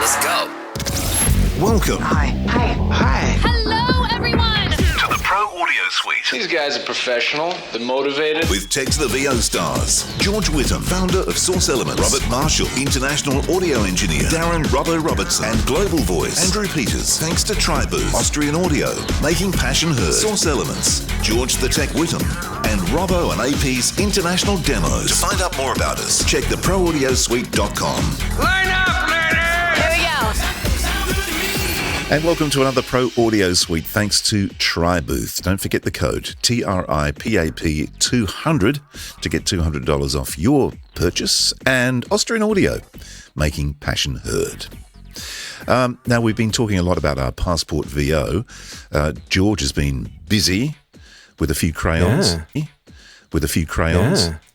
Let's go. Welcome. Hi. Hello, everyone. To the Pro Audio Suite. These guys are professional, they're motivated. With Text the VO stars. George Whittam, founder of Source Elements. Robert Marshall, international audio engineer. Darren Robbo Robertson, and global voice. Andrew Peters, thanks to TriBooth. Austrian Audio, making passion heard. Source Elements. George the Tech Whittam. And Robbo and AP's international demos. To find out more about us, check theproaudiosuite.com. Line up, ladies! Here we go. And welcome to another Pro Audio Suite, thanks to TriBooth. Don't forget the code TRIPAP 200 to get $200 off your purchase. And Austrian Audio, making passion heard. Now, we've been talking a lot about our PASport VO. George has been busy with a few crayons.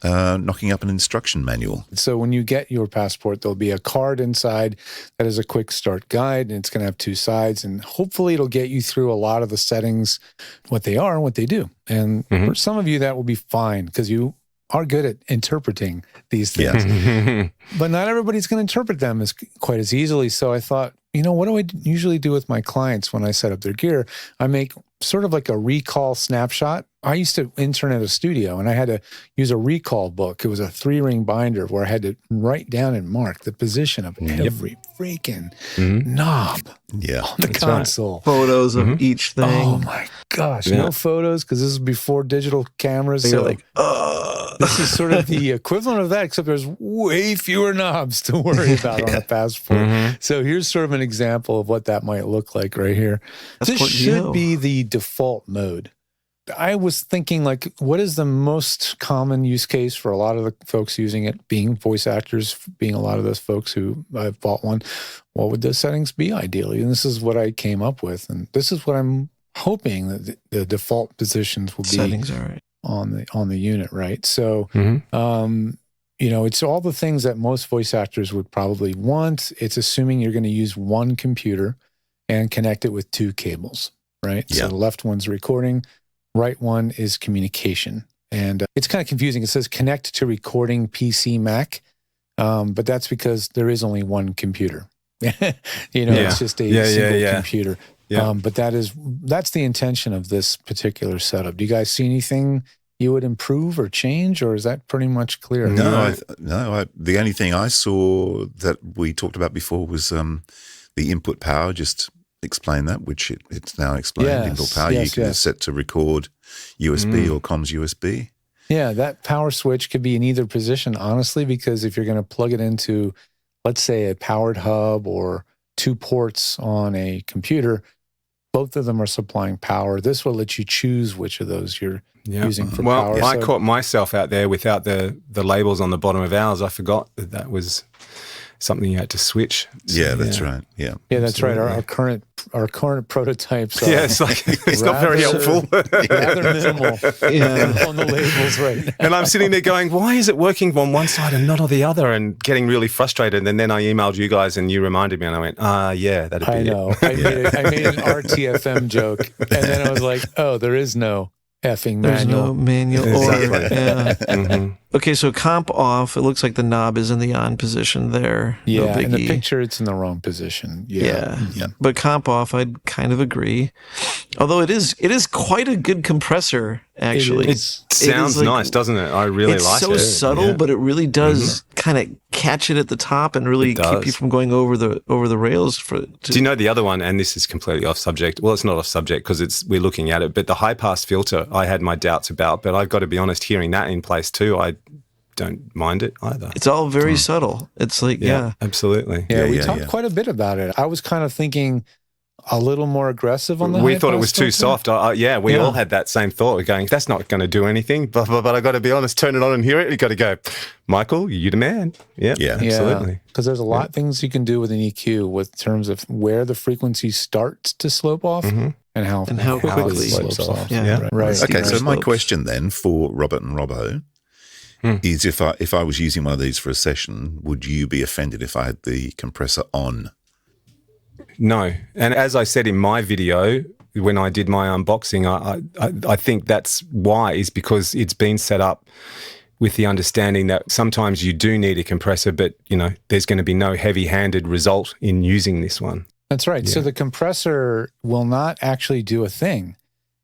Knocking up an instruction manual. So when you get your passport, there'll be a card inside that is a quick start guide, and it's going to have two sides, and hopefully it'll get you through a lot of the settings, what they are and what they do. And for some of you, that will be fine because you are good at interpreting these things. Yeah. But not everybody's going to interpret them quite as easily. So I thought, what do I usually do with my clients when I set up their gear? I make sort of like a recall snapshot. I used to intern at a studio, and I had to use a recall book. It was a 3-ring binder where I had to write down and mark the position of every freaking knob on the console. Right. Photos of each thing. Oh my gosh, no photos because this is before digital cameras. So you're like, this is sort of the equivalent of that, except there's way fewer knobs to worry about on a passport. So here's sort of an example of what that might look like right here. This should be the default mode. I was thinking, what is the most common use case for a lot of the folks using it, being voice actors, being a lot of those folks who I've bought one? What would the settings be ideally? And this is what I came up with. And this is what I'm hoping that the default positions will be settings are right on the unit, right? So, it's all the things that most voice actors would probably want. It's assuming you're going to use one computer and connect it with 2 cables, right? Yeah. So the left one's recording, right one is communication. And it's kind of confusing. It says connect to recording PC Mac, but that's because there is only one computer. It's just a single computer. Yeah. But that's the intention of this particular setup. Do you guys see anything you would improve or change, or is that pretty much clear? No, the only thing I saw that we talked about before was the input power. Just explain that, which it's now explained. Input power, you can set to record USB or comms USB. Yeah, that power switch could be in either position, honestly, because if you're going to plug it into, let's say, a powered hub or 2 ports on a computer, both of them are supplying power. This will let you choose which of those you're using for power. Well, I caught myself out there without the labels on the bottom of ours. I forgot that was something you had to switch. So, that's right. Yeah, that's right. Our current prototypes. It's not very helpful. Rather minimal on the labels, right? And I'm sitting there going, why is it working on one side and not on the other? And getting really frustrated. And then I emailed you guys, and you reminded me, and I went, that'd be I know. I made an RTFM joke, and then I was like, oh, there is no effing manual. There's no manual. Exactly. Okay, so comp off. It looks like the knob is in the on position there. Yeah, no in the picture, it's in the wrong position. Yeah. But comp off, I'd kind of agree. Although it is quite a good compressor, actually. It sounds nice, doesn't it? I really like it. It's so subtle, but it really does kind of catch it at the top and really keep you from going over the rails. Do you know the other one? And this is completely off subject. Well, it's not off subject because we're looking at it. But the high pass filter, I had my doubts about. But I've got to be honest, hearing that in place too, I don't mind it either. It's all very subtle. It's like, absolutely. Yeah, we talked quite a bit about it. I was kind of thinking a little more aggressive on the We thought it was too soft. We all had that same thought. We're going, that's not going to do anything. But I got to be honest, turn it on and hear it. You got to go, Michael, you the man. Yeah, absolutely. Because there's a lot of things you can do with an EQ with terms of where the frequency starts to slope off and how quickly it slopes off. Yeah. Right. Okay, so my question then for Robert and Robbo is if I was using one of these for a session, would you be offended if I had the compressor on? No. And as I said in my video, when I did my unboxing, I think that's why, is because it's been set up with the understanding that sometimes you do need a compressor, but, there's going to be no heavy-handed result in using this one. That's right. Yeah. So the compressor will not actually do a thing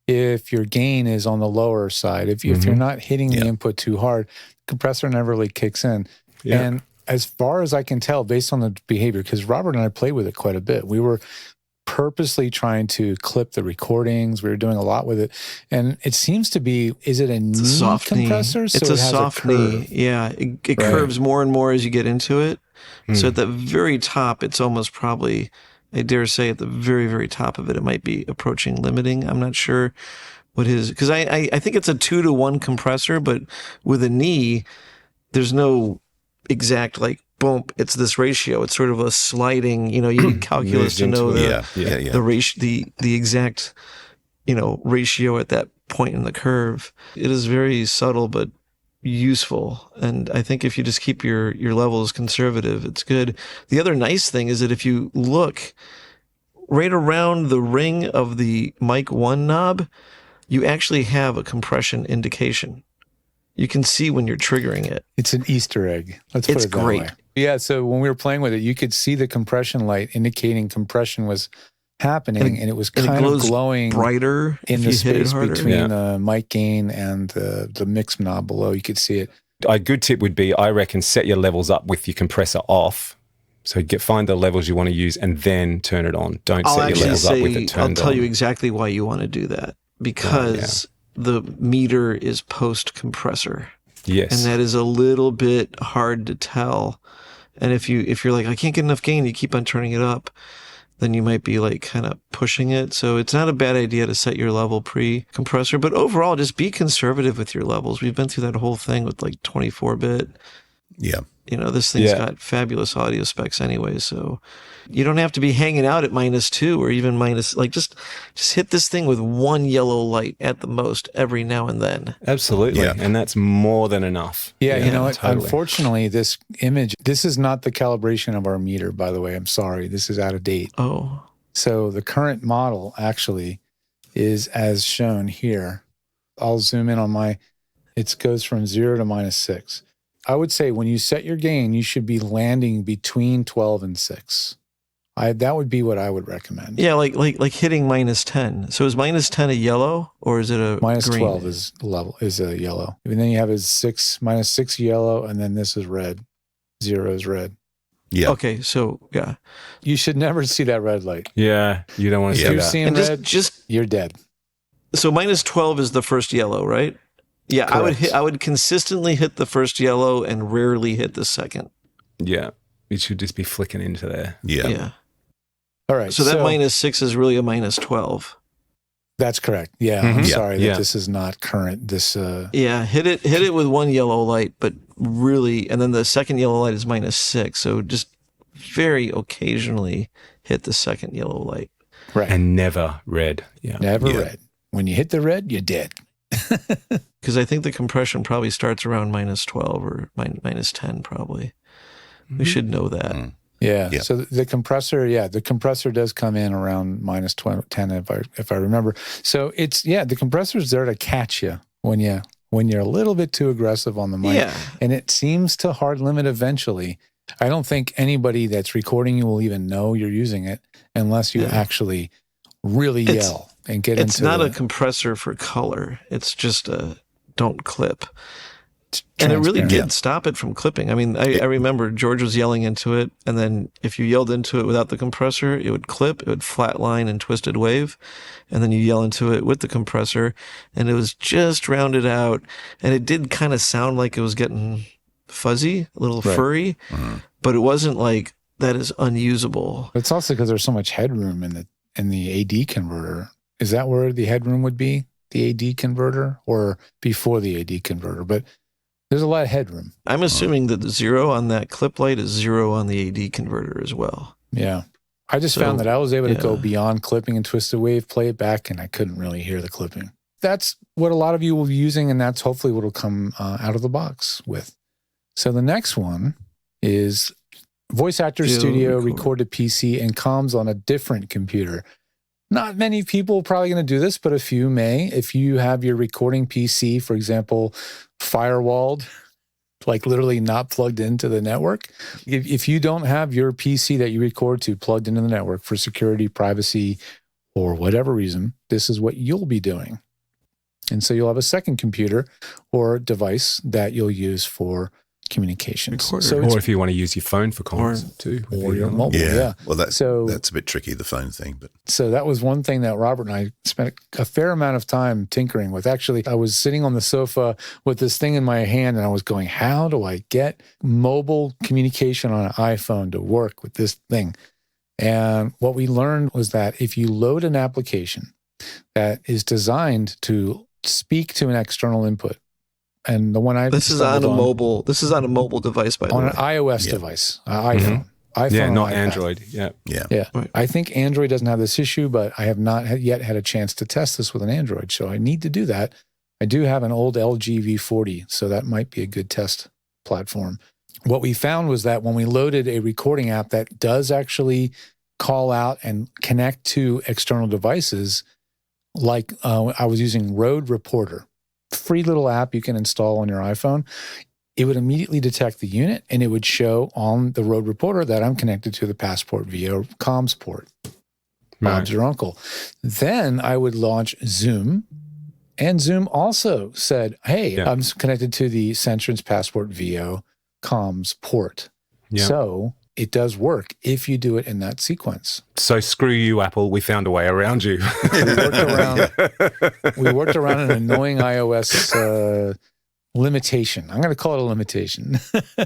if your gain is on the lower side. If you're not hitting the input too hard, the compressor never really kicks in. Yeah. And as far as I can tell, based on the behavior, because Robert and I played with it quite a bit, we were purposely trying to clip the recordings. We were doing a lot with it. And it seems to be, is it a knee compressor? So it's a soft knee. Yeah. It curves more and more as you get into it. So at the very top, it's almost probably, I dare say at the very, very top of it, it might be approaching limiting. I'm not sure what his, because I think it's a 2-to-1 compressor, but with a knee, there's no exact boom, it's this ratio. It's sort of a sliding, you need calculus to know the exact, ratio at that point in the curve. It is very subtle, but useful. And I think if you just keep your levels conservative, it's good. The other nice thing is that if you look right around the ring of the mic 1 knob, you actually have a compression indication. You can see when you're triggering it. It's an Easter egg. Let's put it that way. Yeah, so when we were playing with it, you could see the compression light indicating compression was happening, and it was kind of glowing brighter in the space between the mic gain and the mix knob below. You could see it. A good tip would be, I reckon, set your levels up with your compressor off. So find the levels you want to use and then turn it on. Don't set your levels up with it turned on. I'll tell you exactly why you want to do that. Because the meter is post-compressor. Yes. And that is a little bit hard to tell. And if you're like, I can't get enough gain, you keep on turning it up, then you might be kind of pushing it. So it's not a bad idea to set your level pre-compressor. But overall, just be conservative with your levels. We've been through that whole thing with 24-bit. Yeah. This thing's got fabulous audio specs anyway, so you don't have to be hanging out at -2 or even just hit this thing with one yellow light at the most every now and then. Absolutely. Yeah. And that's more than enough. Yeah, you know what? Totally. Unfortunately, this is not the calibration of our meter, by the way. I'm sorry. This is out of date. Oh. So the current model actually is as shown here. I'll zoom in on it goes from 0 to -6. I would say when you set your gain, you should be landing between 12 and 6. That would be what I would recommend. Yeah, like hitting -10. So is -10 a yellow or is it a green? -12 is a yellow. And then you have -6 yellow, and then this is red. 0 is red. Yeah. Okay, so yeah. You should never see that red light. Yeah, you don't want to see that. If you're seeing red, you're dead. So -12 is the first yellow, right? Yeah, correct. I would consistently hit the first yellow and rarely hit the second. Yeah, it should just be flicking into there. Yeah. All right. So that -6 is really a -12. That's correct. Yeah, I'm sorry that this is not current. This hit it with one yellow light, but really, and then the second yellow light is -6. So just very occasionally hit the second yellow light. Right. And never red. Yeah. Never red. When you hit the red, you're dead. Because I think the compression probably starts around -12 or -10 probably. We should know that. Yeah. So the compressor does come in around -10 if I remember. So the compressor's there to catch you when you're a little bit too aggressive on the mic. Yeah. And it seems to hard limit eventually. I don't think anybody that's recording you will even know you're using it unless you actually really yell and get into it. It's not a compressor for color. It's just a don't clip. And it really did stop it from clipping. I mean, I remember George was yelling into it, and then if you yelled into it without the compressor, it would clip, it would flatline and twisted wave, and then you yell into it with the compressor, and it was just rounded out, and it did kind of sound like it was getting fuzzy, a little furry, but it wasn't like that is unusable. It's also because there's so much headroom in the AD converter. Is that where the headroom would be? The AD converter, or before the AD converter? But there's a lot of headroom. I'm assuming that the 0 on that clip light is 0 on the AD converter as well. Yeah. I just found that I was able to go beyond clipping and twisted wave, play it back, and I couldn't really hear the clipping. That's what a lot of you will be using, and that's hopefully what will come out of the box with. So the next one is Voice Actor Studio, recorded PC, and comms on a different computer. Not many people are probably going to do this, but a few may. If you have your recording PC, for example, firewalled like literally not plugged into the network. If you don't have your PC that you record to plugged into the network for security, privacy, or whatever reason, this is what you'll be doing. And so you'll have a second computer or device that you'll use for communications. So or if you want to use your phone for comms too. Or your mobile, yeah. Well, that's a bit tricky, the phone thing. But so that was one thing that Robert and I spent a fair amount of time tinkering with. Actually, I was sitting on the sofa with this thing in my hand, and I was going, how do I get mobile communication on an iPhone to work with this thing? And what we learned was that if you load an application that is designed to speak to an external input, and the one I this is on a mobile device, by the way, on an iOS device, iPhone. iPhone, yeah, not iPad. Android. Yeah. Right. I think Android doesn't have this issue, but I have not yet had a chance to test this with an Android, so I need to do that. I do have an old LG V40, so that might be a good test platform. What we found was that when we loaded a recording app that does actually call out and connect to external devices, like I was using Road Reporter, free little app you can install on your iPhone. It would immediately detect the unit, and it would show on the Road Reporter that I'm connected to the PASport VO comms port. Bob's your uncle. Then I would launch Zoom, and Zoom also said, hey, I'm connected to the Centrance PASport VO comms port. Yeah. So it does work if you do it in that sequence. So screw you, Apple. We found a way around you. We worked around an annoying iOS limitation. I'm going to call it a limitation.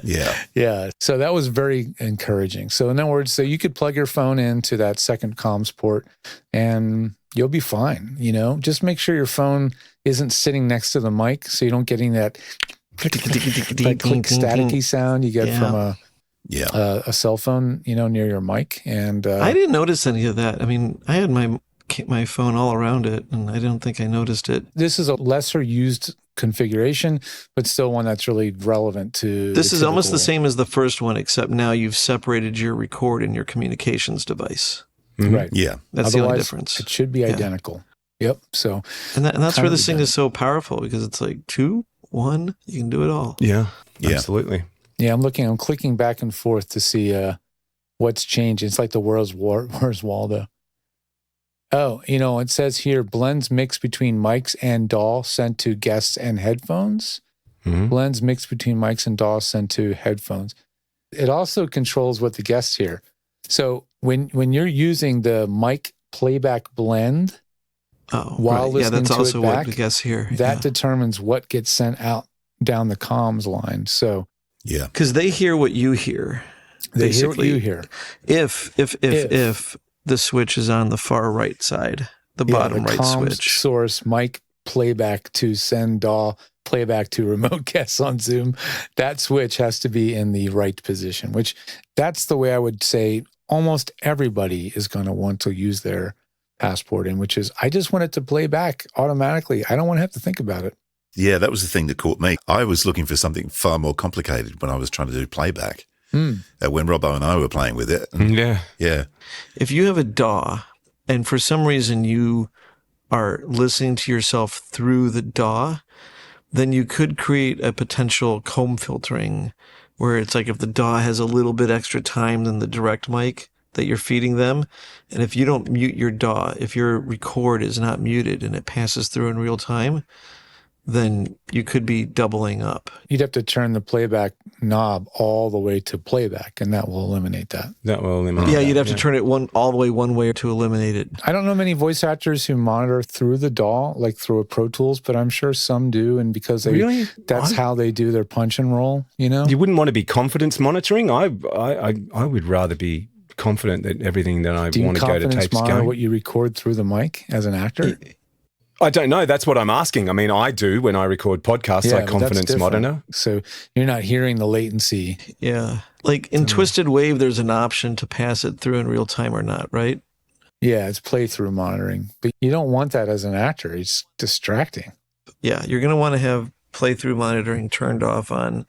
Yeah. So that was very encouraging. So in other words, so you could plug your phone into that second comms port and you'll be fine. Just make sure your phone isn't sitting next to the mic so you don't get that click staticky sound you get from a cell phone, near your mic. And I didn't notice any of that. I mean, I had my phone all around it, and I don't think I noticed it. This is a lesser used configuration, but still one that's really relevant to. This is almost the same as the first one, except now you've separated your record and your communications device. Mm-hmm. Right. Yeah. That's the only difference. It should be identical. Yep. So, and that's where this thing is so powerful, because it's like 2, 1, you can do it all. Yeah. Absolutely. Yeah, I'm clicking back and forth to see what's changed. It's like the Where's Waldo. Oh, it says here, blends mix between mics and DAW sent to guests and headphones. Mm-hmm. Blends mix between mics and DAW sent to headphones. It also controls what the guests hear. So when you're using the mic playback blend while listening that's to also it back, what the guests hear. That determines what gets sent out down the comms line. So yeah, because they hear what you hear. They hear what you hear. If the switch is on the far right side, the bottom right switch. Source mic playback to send DAW playback to remote guests on Zoom. That switch has to be in the right position, which that's the way I would say almost everybody is going to want to use their PASport in, which is I just want it to play back automatically. I don't want to have to think about it. Yeah, that was the thing that caught me. I was looking for something far more complicated when I was trying to do playback. When Robbo and I were playing with it. Yeah. If you have a DAW and for some reason you are listening to yourself through the DAW, then you could create a potential comb filtering where it's like if the DAW has a little bit extra time than the direct mic that you're feeding them. And if you don't mute your DAW, if your record is not muted and it passes through in real time, then you could be doubling up. You'd have to turn the playback knob all the way to playback, and that will eliminate that. Yeah, you'd have to turn it all the way one way to eliminate it. I don't know many voice actors who monitor through the DAW, like through a Pro Tools, but I'm sure some do, and because that's how they do their punch and roll, You wouldn't want to be confidence monitoring? I would rather be confident that everything that I want to go to tape's going. What you record through the mic as an actor? I don't know. That's what I'm asking. I mean, I do when I record podcasts, I confidence monitor. So you're not hearing the latency. Yeah. Like in Twisted Wave, there's an option to pass it through in real time or not, right? Yeah, it's playthrough monitoring. But you don't want that as an actor. It's distracting. Yeah, you're going to want to have playthrough monitoring turned off on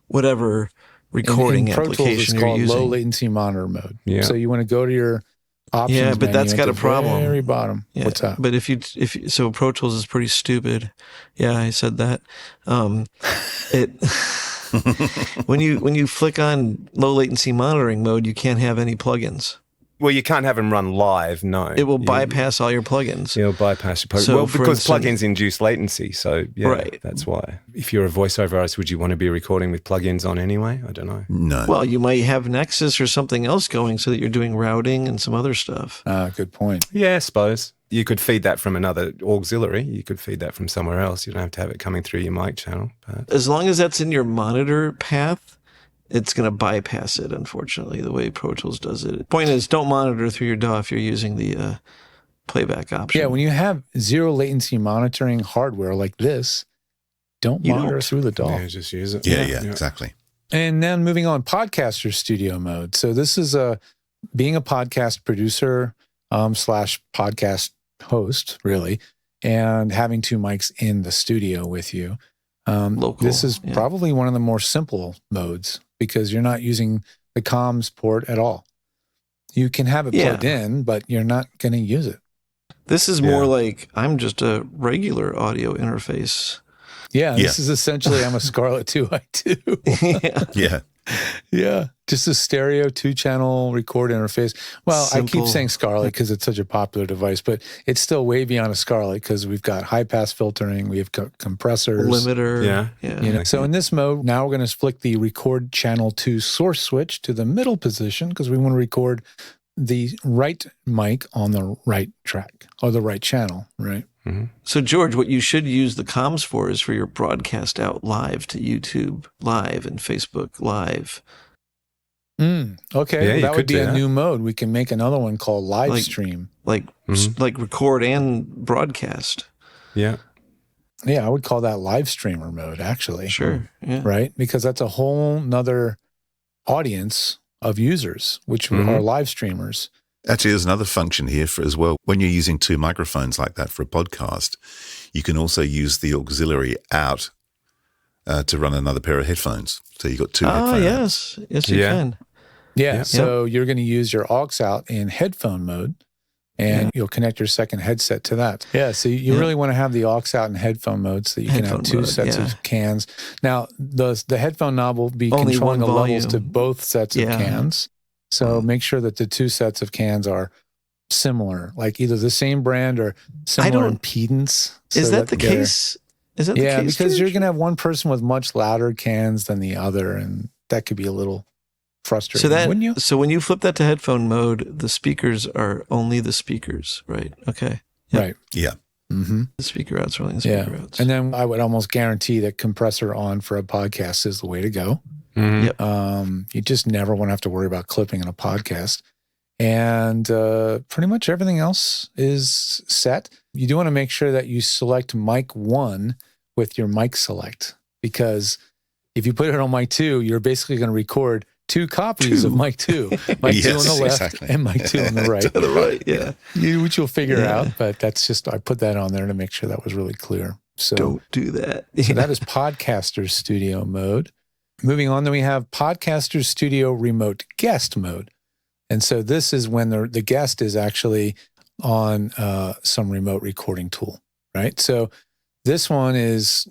whatever recording application you're using. Low latency monitor mode. Yeah. So you want to go to your options but menu that's got at a problem. Very bottom. Yeah, what's that? But so Pro Tools is pretty stupid. Yeah, I said that. When you flick on low latency monitoring mode, you can't have any plugins. Well, you can't have them run live, no. It will bypass all your plugins. It'll bypass your plugins. So well, because instance, plugins induce latency, so yeah, right. That's why. If you're a voiceover artist, would you want to be recording with plugins on anyway? I don't know. No. Well, you might have Nexus or something else going so that you're doing routing and some other stuff. Good point. Yeah, I suppose. You could feed that from another auxiliary. You could feed that from somewhere else. You don't have to have it coming through your mic channel. But As long as that's in your monitor path, it's going to bypass it, unfortunately, the way Pro Tools does it. Point is, don't monitor through your DAW if you're using the playback option. Yeah, when you have zero latency monitoring hardware like this, don't monitor through the DAW. yeah, just use it. Yeah, exactly. And then moving on, podcaster studio mode. So this is being a podcast producer / podcast host, really, and having two mics in the studio with you. Local, this is probably one of the more simple modes because you're not using the comms port at all. You can have it plugged in, but you're not going to use it. This is more like I'm just a regular audio interface. Yeah, this is essentially I'm a Scarlett 2i2. Yeah. Yeah, just a stereo 2-channel record interface. Well, Simple. I keep saying Scarlett because it's such a popular device, but it's still way beyond a Scarlett because we've got high pass filtering, we have compressors, Limiter. Yeah. You know, so in this mode, now we're going to flick the record channel 2 source switch to the middle position because we want to record the right mic on the right track or the right channel, right? Mm-hmm. So, George, what you should use the comms for is for your broadcast out live to YouTube Live and Facebook Live. Okay, Yeah, that would be a that. new mode. We can make another one called live stream. Like record and broadcast. Yeah. Yeah, I would call that live streamer mode, actually. Sure. Yeah. Right? Because that's a whole nother audience of users, which are live streamers. Actually, there's another function here as well. When you're using two microphones like that for a podcast, you can also use the auxiliary out to run another pair of headphones. So you've got two headphones. Yes, you can. Yeah, so you're going to use your aux out in headphone mode, and you'll connect your second headset to that. Yeah, so you really want to have the aux out in headphone mode so that you can have two sets of cans. Now, the headphone knob will be Only controlling the one levels volume. to both sets of cans. So make sure that the two sets of cans are similar, like either the same brand or similar impedance. Is that the case? Is that the case? Yeah, because you're going to have one person with much louder cans than the other, and that could be a little frustrating, wouldn't you? So when you flip that to headphone mode, the speakers are only the speakers, right? Okay. Yep. Right. Yeah. Mm-hmm. The speaker outs are only the speaker outs. And then I would almost guarantee that compressor on for a podcast is the way to go. Mm-hmm. Yep. You just never want to have to worry about clipping in a podcast. And pretty much everything else is set. You do want to make sure that you select mic 1 with your mic select, because if you put it on mic 2, you're basically going to record two copies of mic 2. Mic 2 on the left and mic 2 on the right. To the right, yeah. Which you'll figure out, but that's just, I put that on there to make sure that was really clear. So don't do that. So that is Podcaster Studio mode. Moving on, then we have Podcaster Studio Remote Guest mode. And so this is when the guest is actually on some remote recording tool, right? So this one is,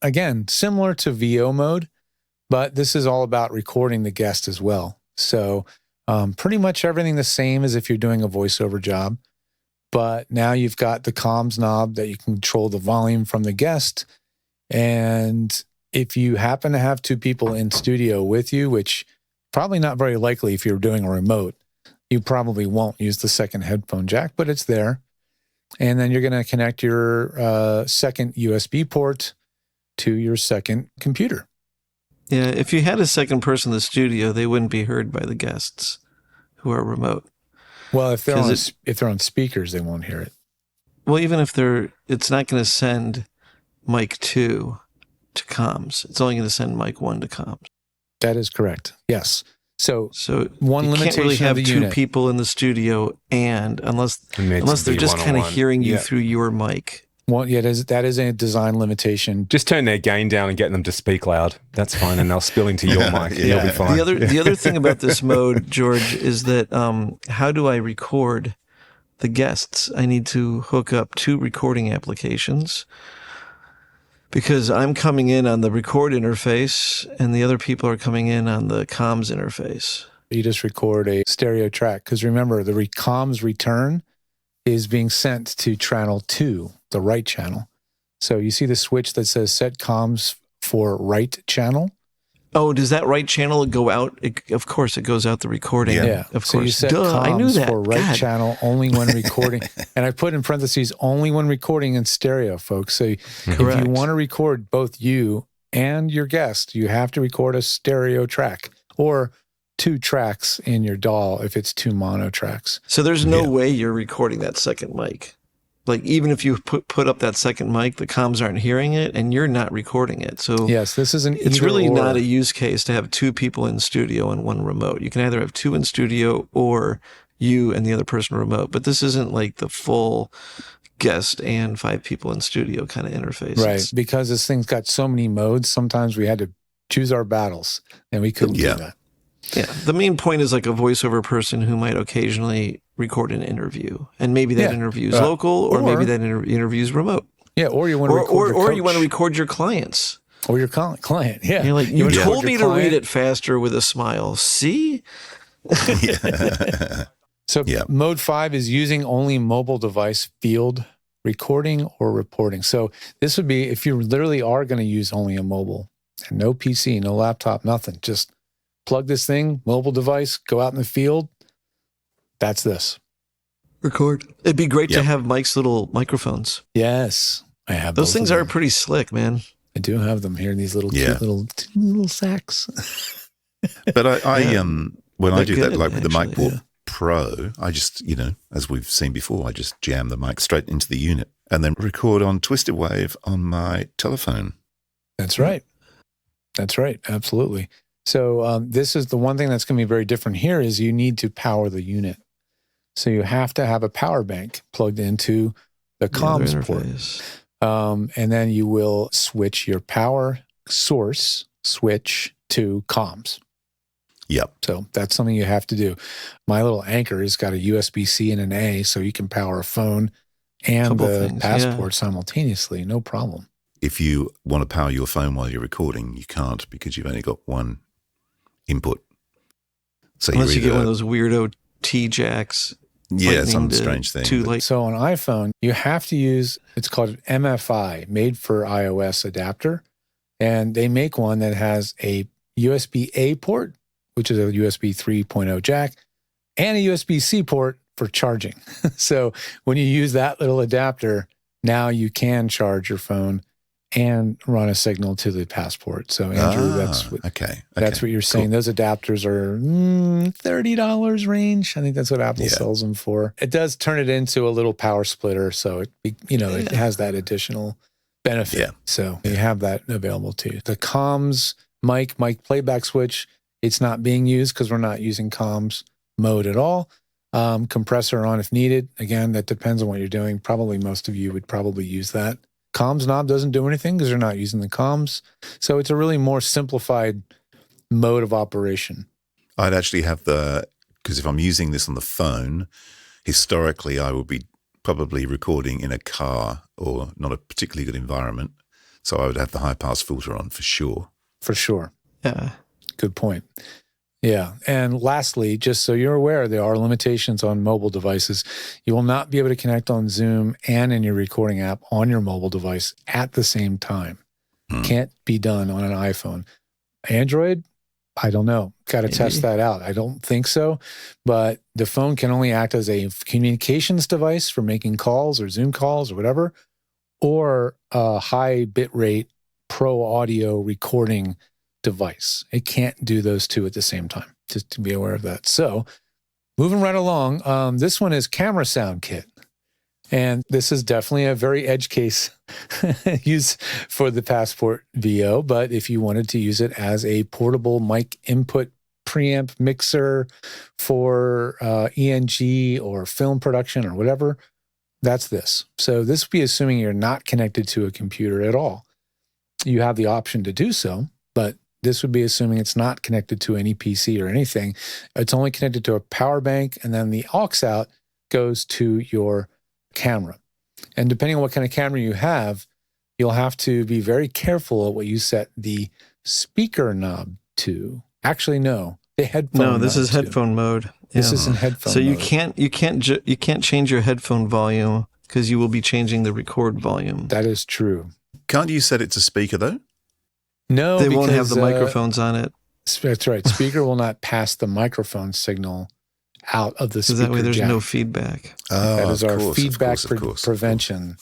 again, similar to VO mode, but this is all about recording the guest as well. So pretty much everything the same as if you're doing a voiceover job. But now you've got the comms knob that you can control the volume from the guest. And if you happen to have two people in studio with you, which probably not very likely if you're doing a remote, you probably won't use the second headphone jack, but it's there. And then you're going to connect your second USB port to your second computer. Yeah, if you had a second person in the studio, they wouldn't be heard by the guests who are remote. Well, if they're on speakers, they won't hear it. Well, even if it's not going to send mic 2 to comms. It's only going to send mic 1 to comms. That is correct. Yes. So one limitation you can't really have of the two unit. people in the studio, and unless they're just kind of hearing you through your mic. Well, yeah, that is a design limitation. Just turn their gain down and get them to speak loud. That's fine, and they'll spill into your mic. You'll be fine. The other thing about this mode, George, is that how do I record the guests? I need to hook up two recording applications. Because I'm coming in on the record interface and the other people are coming in on the comms interface. You just record a stereo track. Because remember, the comms return is being sent to channel 2, the right channel. So you see the switch that says set comms for right channel? Oh, does that right channel go out? Of course, it goes out the recording. Yeah. Of so course. you set I knew comms that. for right God. channel only when recording. And I put in parentheses, only when recording in stereo, folks. So if you want to record both you and your guest, you have to record a stereo track or 2 tracks in your DAW if it's 2 mono tracks. So there's no way you're recording that second mic. Like, even if you put up that second mic, the comms aren't hearing it and you're not recording it. So yes, this is it's really not a use case to have 2 people in studio and 1 remote. You can either have 2 in studio or you and the other person remote. But this isn't like the full guest and 5 people in studio kind of interface. Right. Because this thing's got so many modes, sometimes we had to choose our battles and we couldn't do that. Yeah. The main point is like a voiceover person who might occasionally record an interview. And maybe that interview is local or maybe that interview is remote. Yeah. Or you want to record or you want to record your clients. Or your client. Yeah. You're like, you told me to read it faster with a smile. See? So mode 5 is using only mobile device field recording or reporting. So this would be if you literally are going to use only a mobile and no PC, no laptop, nothing, just plug this thing, mobile device, go out in the field. That's this. Record. It'd be great to have Mike's little microphones. Yes. I have those things are pretty slick, man. I do have them here in these little cute little sacks. But I when I do that, like with the MicBoard Pro, I just, as we've seen before, I just jam the mic straight into the unit and then record on Twisted Wave on my telephone. That's right. That's right. Absolutely. So this is the one thing that's going to be very different here is you need to power the unit. So you have to have a power bank plugged into the comms port. And then you will switch your power source switch to comms. Yep. So that's something you have to do. My little Anchor has got a USB-C and an A, so you can power a phone and the PASport simultaneously, no problem. If you want to power your phone while you're recording, you can't because you've only got one input. So unless you get one of those weirdo T-jacks. Yeah, some strange thing. So on iPhone, you have to use, it's called MFI, made for iOS adapter. And they make one that has a USB-A port, which is a USB 3.0 jack, and a USB-C port for charging. So when you use that little adapter, now you can charge your phone and run a signal to the PASport. So Andrew, that's what you're saying. Cool. Those adapters are $30 range. I think that's what Apple sells them for. It does turn it into a little power splitter, so it has that additional benefit. Yeah. So you have that available to you. The comms mic playback switch, it's not being used because we're not using comms mode at all. Compressor on if needed. Again, that depends on what you're doing. Probably most of you would probably use that. Comms knob doesn't do anything because they're not using the comms. So it's a really more simplified mode of operation. I'd actually have because if I'm using this on the phone, historically I would be probably recording in a car or not a particularly good environment. So I would have the high pass filter on for sure. For sure. Yeah. Good point. Yeah. And lastly, just so you're aware, there are limitations on mobile devices. You will not be able to connect on Zoom and in your recording app on your mobile device at the same time. Can't be done on an iPhone. Android, I don't know. Got to test that out. I don't think so. But the phone can only act as a communications device for making calls or Zoom calls or whatever, or a high bitrate pro audio recording device. It can't do those two at the same time, just to be aware of that. So moving right along, this one is Camera Sound Kit. And this is definitely a very edge case use for the PASport VO. But if you wanted to use it as a portable mic input preamp mixer for ENG or film production or whatever, that's this. So this would be assuming you're not connected to a computer at all. You have the option to do so, but this would be assuming it's not connected to any PC or anything. It's only connected to a power bank, and then the aux out goes to your camera. And depending on what kind of camera you have, you'll have to be very careful at what you set the speaker knob to. Actually, no, the headphone. No, this knob is to. headphone mode. This is in headphone. So you mode. you can't change your headphone volume because you will be changing the record volume. That is true. Can't you set it to speaker though? No, They because, won't have the microphones on it. That's right. Speaker will not pass the microphone signal out of the speaker That way there's jack. no feedback. Oh, That is our of feedback course. prevention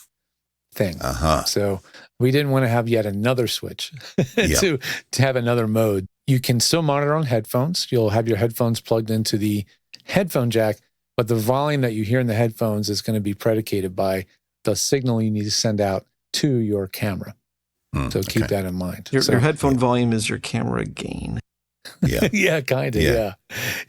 thing. Uh-huh. So we didn't want to have yet another switch Yeah. to have another mode. You can still monitor on headphones. You'll have your headphones plugged into the headphone jack, but the volume that you hear in the headphones is going to be predicated by the signal you need to send out to your camera. So keep that in mind. Your headphone volume is your camera gain. Yeah. Yeah, kind of.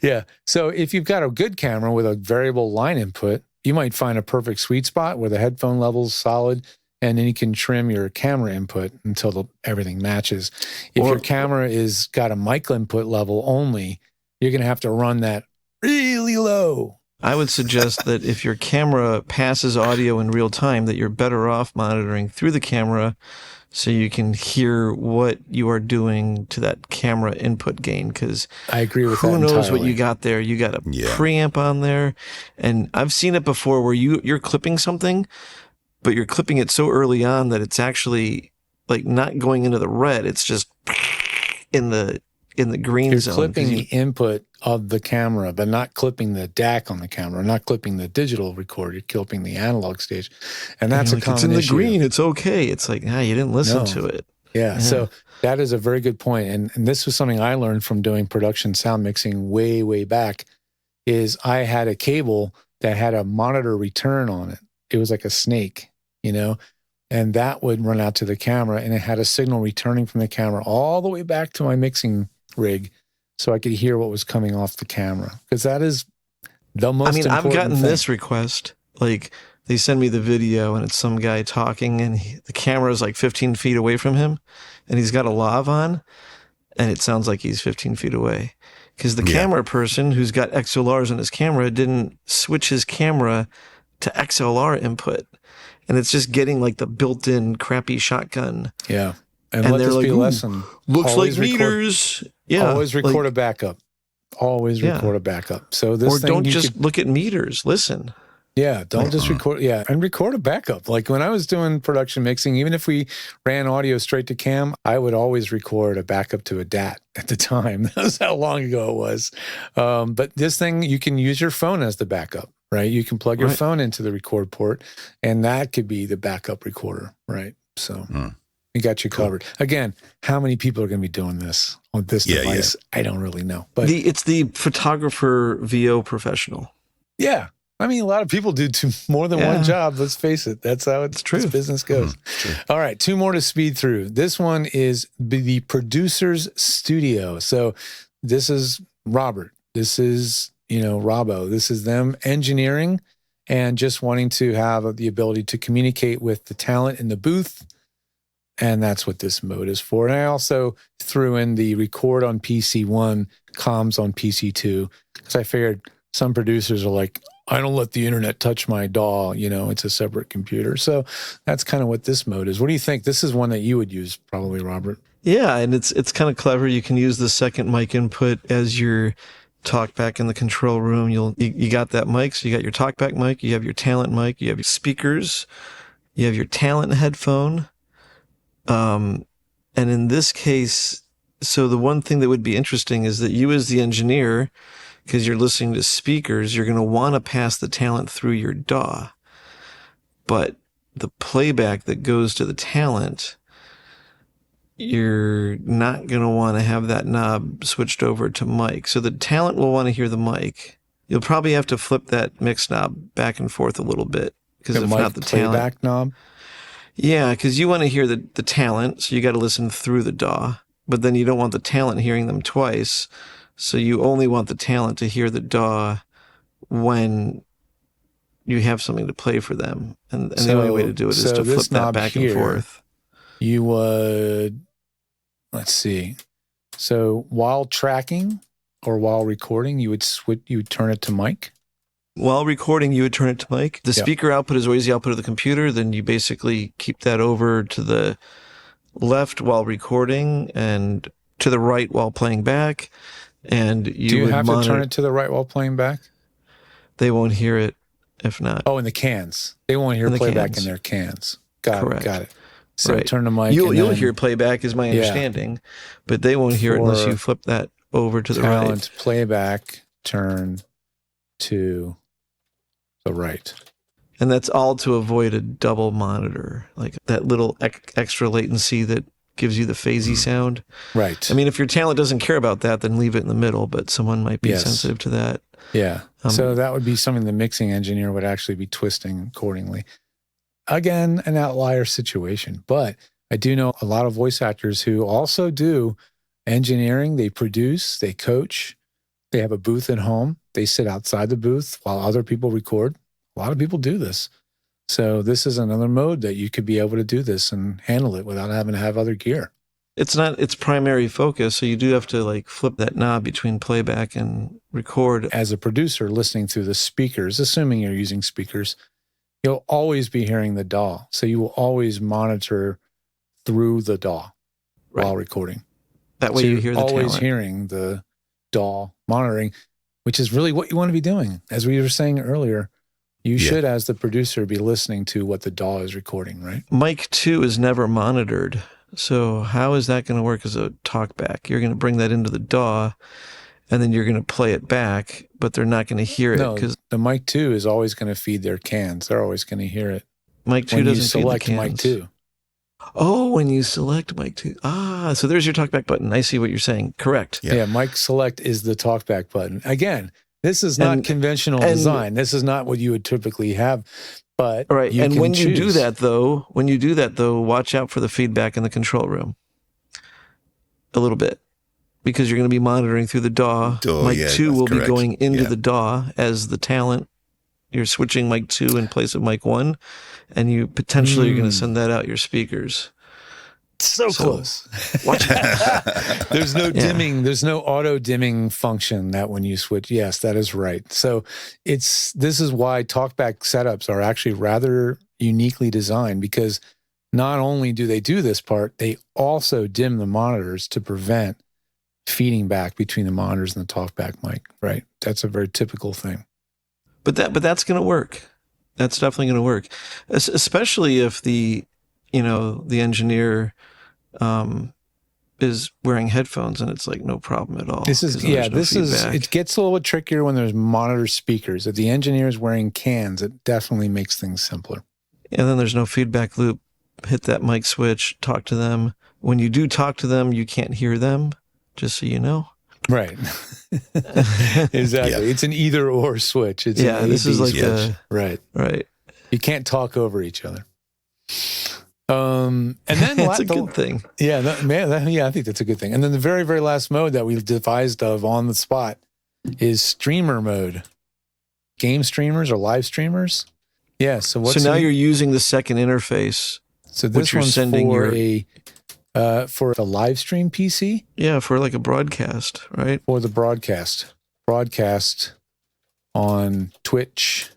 Yeah. So if you've got a good camera with a variable line input, you might find a perfect sweet spot where the headphone level's solid, and then you can trim your camera input until everything matches. If your camera is got a mic input level only, you're going to have to run that really low. I would suggest that if your camera passes audio in real time, that you're better off monitoring through the camera so you can hear what you are doing to that camera input gain. Because I agree with that who knows entirely. what you got there? You got a preamp on there, and I've seen it before where you're clipping something, but you're clipping it so early on that it's actually like not going into the red. It's just in the green You're zone. clipping the input of the camera, but not clipping the DAC on the camera, not clipping the digital record. You're clipping the analog stage. And that's a common it's in the issue. green. It's okay. It's like, you didn't listen to it. Yeah. So that is a very good point. And this was something I learned from doing production sound mixing way, way back, is I had a cable that had a monitor return on it. It was like a snake, and that would run out to the camera, and it had a signal returning from the camera all the way back to my mixing rig so I could hear what was coming off the camera, because that is the most important I've gotten thing. this request. Like, they send me the video, and it's some guy talking, and the camera is like 15 feet away from him, and he's got a lav on, and it sounds like he's 15 feet away. Because the camera person who's got XLRs on his camera didn't switch his camera to XLR input. And it's just getting like the built-in crappy shotgun. Yeah. And let they're this like, be a lesson. Looks Always like record- meters. Yeah. Always record a backup. Always record a backup. So this or thing don't you just could- look at meters. Listen. Yeah, don't just record. Yeah, and record a backup. Like when I was doing production mixing, even if we ran audio straight to cam, I would always record a backup to a DAT at the time. That was how long ago it was. But this thing, you can use your phone as the backup, right? You can plug your phone into the record port, and that could be the backup recorder, right? So we got you covered. Again, how many people are going to be doing this on this device? I don't really know. But it's the photographer VO professional. Yeah. I mean, a lot of people do more than one job. Let's face it. That's how it's true. This business goes. All right. 2 more to speed through. This one is the producer's studio. So this is Robert. This is, Robbo. This is them engineering and just wanting to have the ability to communicate with the talent in the booth. And that's what this mode is for. And I also threw in the record on PC1, comms on PC2, because I figured some producers are like, I don't let the internet touch my DAW, it's a separate computer. So that's kind of what this mode is. What do you think? This is one that you would use probably, Robert. Yeah, and it's kind of clever. You can use the second mic input as your talkback in the control room. You got that mic, so you got your talkback mic, you have your talent mic, you have your speakers, you have your talent headphone. And in this case, so the one thing that would be interesting is that you as the engineer, because you're listening to speakers, you're going to want to pass the talent through your DAW. But the playback that goes to the talent, you're not going to want to have that knob switched over to mic. So the talent will want to hear the mic. You'll probably have to flip that mix knob back and forth a little bit. Because if not, the playback knob? Yeah, because you want to hear the talent, so you got to listen through the DAW. But then you don't want the talent hearing them twice. So you only want the talent to hear the DAW when you have something to play for them. And the only way to do it is to flip that back and forth. You would, let's see. So while tracking or while recording, you would turn it to mic? While recording, you would turn it to mic. The speaker output is always the output of the computer. Then you basically keep that over to the left while recording and to the right while playing back. And Do you have to turn it to the right while playing back? They won't hear it if not. Oh, in the cans. They won't hear playback in their cans. Got it. So turn the mic. You'll hear playback is my understanding, but they won't hear it unless you flip that over to the right. Talent playback, turn to the right. And that's all to avoid a double monitor, like that little extra latency that gives you the phasey sound. Right. I mean, if your talent doesn't care about that, then leave it in the middle, but someone might be sensitive to that. Yeah. So that would be something the mixing engineer would actually be twisting accordingly. Again, an outlier situation, but I do know a lot of voice actors who also do engineering. They produce, they coach, they have a booth at home. They sit outside the booth while other people record. A lot of people do this. So this is another mode that you could be able to do this and handle it without having to have other gear. It's not its primary focus, so you do have to like flip that knob between playback and record. As a producer listening through the speakers, assuming you're using speakers, you'll always be hearing the DAW. So you will always monitor through the DAW while recording. That way you hear the talent. Always hearing the DAW monitoring, which is really what you want to be doing. As we were saying earlier, you should, as the producer, be listening to what the DAW is recording, right? Mic 2 is never monitored. So how is that going to work as a talkback? You're going to bring that into the DAW, and then you're going to play it back, but they're not going to hear it. No, the mic 2 is always going to feed their cans. They're always going to hear it. Mic 2 doesn't feed the cans. When you select mic 2. Oh, when you select mic 2. So there's your talkback button. I see what you're saying. Correct. Yeah, mic select is the talkback button. Again, this is not conventional design. This is not what you would typically have. But and when you do that though, watch out for the feedback in the control room. A little bit. Because you're going to be monitoring through the DAW. Mic 2 will be going into the DAW as the talent. You're switching mic 2 in place of mic 1, and you potentially are going to send that out your speakers. So close. Watch it. There's no dimming. There's no auto dimming function that when you switch. Yes, that is right. So this is why talkback setups are actually rather uniquely designed, because not only do they do this part, they also dim the monitors to prevent feeding back between the monitors and the talkback mic. Right. That's a very typical thing. But that's going to work. That's definitely going to work, especially if the engineer is wearing headphones and it's like no problem at all. It gets a little trickier when there's monitor speakers. If the engineer is wearing cans, it definitely makes things simpler. And then there's no feedback loop. Hit that mic switch, talk to them. When you do talk to them, you can't hear them, just so you know. Right. Exactly. It's an either or switch. It's an this is like switch. Right. You can't talk over each other. And then it's a good thing. Yeah, I think that's a good thing. And then the very, very last mode that we devised of on the spot is streamer mode. Game streamers or live streamers. Yeah. So now you're using the second interface. So this one's sending for the live stream PC. Yeah, for like a broadcast, right? For the broadcast on Twitch.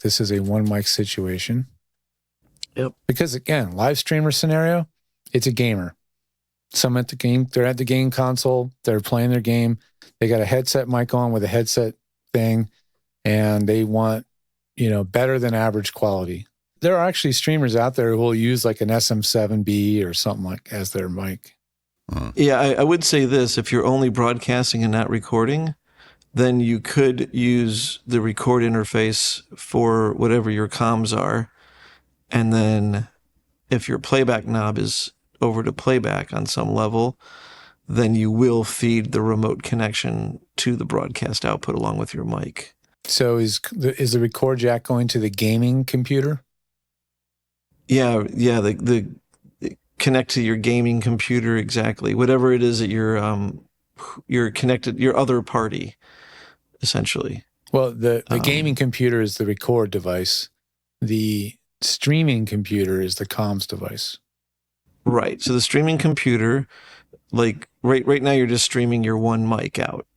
This is a one mic situation. Yep. Because again, live streamer scenario, it's a gamer. They're at the game console, they're playing their game, they got a headset mic on with a headset thing, and they want, better than average quality. There are actually streamers out there who will use like an SM7B or something like as their mic. Yeah, I would say this, if you're only broadcasting and not recording, then you could use the record interface for whatever your comms are. And then if your playback knob is over to playback on some level, then you will feed the remote connection to the broadcast output along with your mic. So is the record jack going to the gaming computer? Yeah. The connect to your gaming computer, exactly. Whatever it is that you're connected, your other party, essentially. Well, the gaming computer is the record device. The streaming computer is the comms device. Right. So the streaming computer, like right now you're just streaming your one mic out.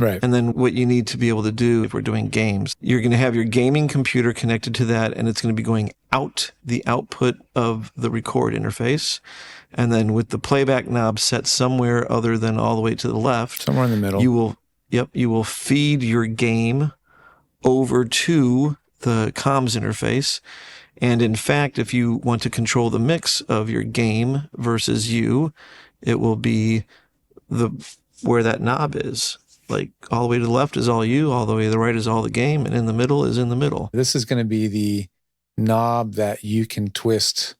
Right. And then what you need to be able to do if we're doing games, you're going to have your gaming computer connected to that, and it's going to be going out the output of the record interface. And then with the playback knob set somewhere other than all the way to the left, Somewhere in the middle. you will feed your game over to the comms interface. And in fact, if you want to control the mix of your game versus you, it will be where that knob is. Like all the way to the left is all you, all the way to the right is all the game, and in the middle is in the middle. This is going to be the knob that you can twist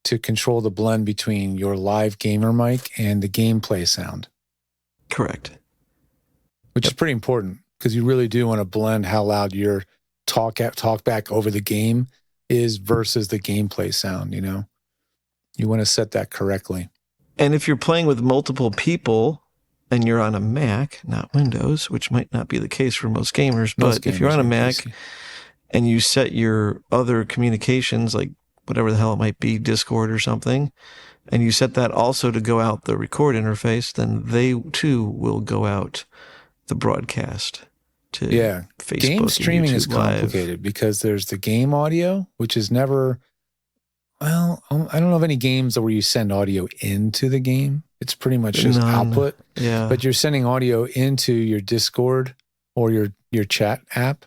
to control the blend between your live gamer mic and the gameplay sound. Correct. Which is pretty important because you really do want to blend how loud your talk back over the game is versus the gameplay sound, you know? You want to set that correctly. And if you're playing with multiple people and you're on a Mac, not Windows, which might not be the case for most gamers, but if you're on a Mac and you set your other communications, like whatever the hell it might be, Discord or something, and you set that also to go out the record interface, then they too will go out the broadcast to Facebook. Game streaming is Live. complicated because there's the game audio, which is never, well, I don't know of any games where you send audio into the game. It's pretty much just output. Yeah. But you're sending audio into your Discord or your chat app,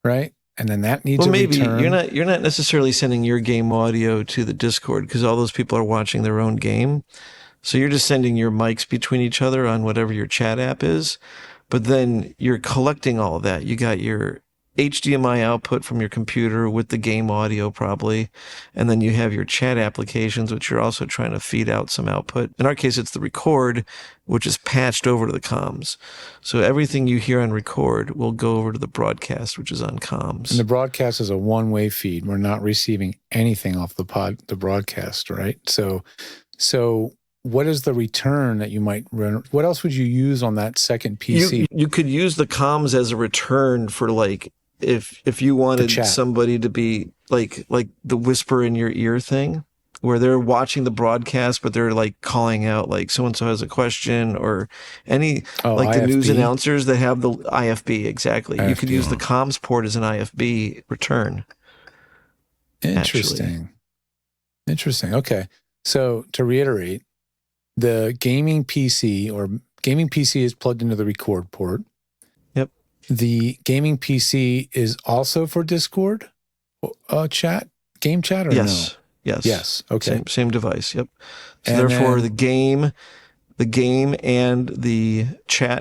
right? And then that needs a return. You're not necessarily sending your game audio to the Discord because all those people are watching their own game. So you're just sending your mics between each other on whatever your chat app is. But then you're collecting all of that. You got your HDMI output from your computer with the game audio probably. And then you have your chat applications, which you're also trying to feed out some output. In our case, it's the record, which is patched over to the comms. So everything you hear on record will go over to the broadcast, which is on comms. And the broadcast is a one-way feed. We're not receiving anything off the broadcast, right? So what is the return that you might run? What else would you use on that second PC? You could use the comms as a return for like, if you wanted somebody to be like the whisper in your ear thing, where they're watching the broadcast, but they're like calling out like so-and-so has a question or like IFB? The news announcers that have the IFB, exactly. IFB. You could use the comms port as an IFB return. Interesting. Okay. So to reiterate, the gaming PC is plugged into the record port. Yep. The gaming PC is also for Discord chat, game chat, or no? Yes. Okay. Same device. Yep. So and therefore, the game and the chat